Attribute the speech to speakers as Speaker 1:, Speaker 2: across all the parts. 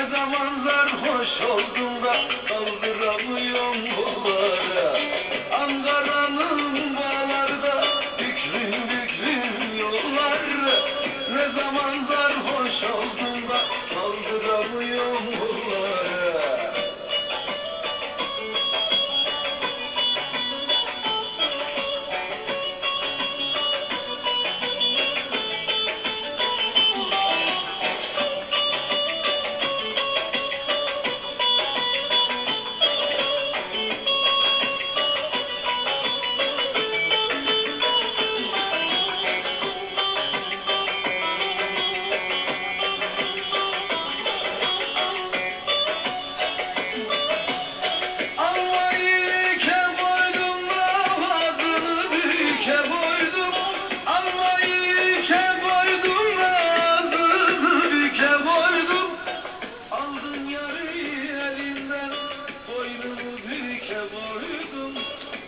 Speaker 1: Ne zaman sarhoş oldum da kaldıramıyorum bunları. Ankara'nın bağlarda büklüm büklüm yollar. Ne zaman sarhoş oldum da kaldıramıyorum bunları.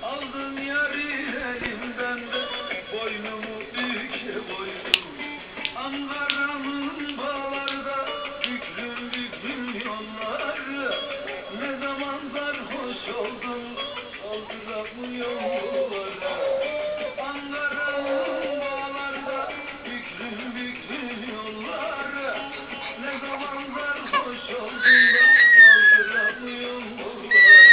Speaker 1: Aldın yarı elimden de boynumu büke koydum. Ankara'nın bağlarda büklüm büklüm yollar. Ne zaman sarhoş oldum kaldıramıyorum yollara. Ankara'nın bağlarda büklüm büklüm yollar. Ne zaman sarhoş oldum da kaldıramıyorum yollara.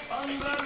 Speaker 1: I'm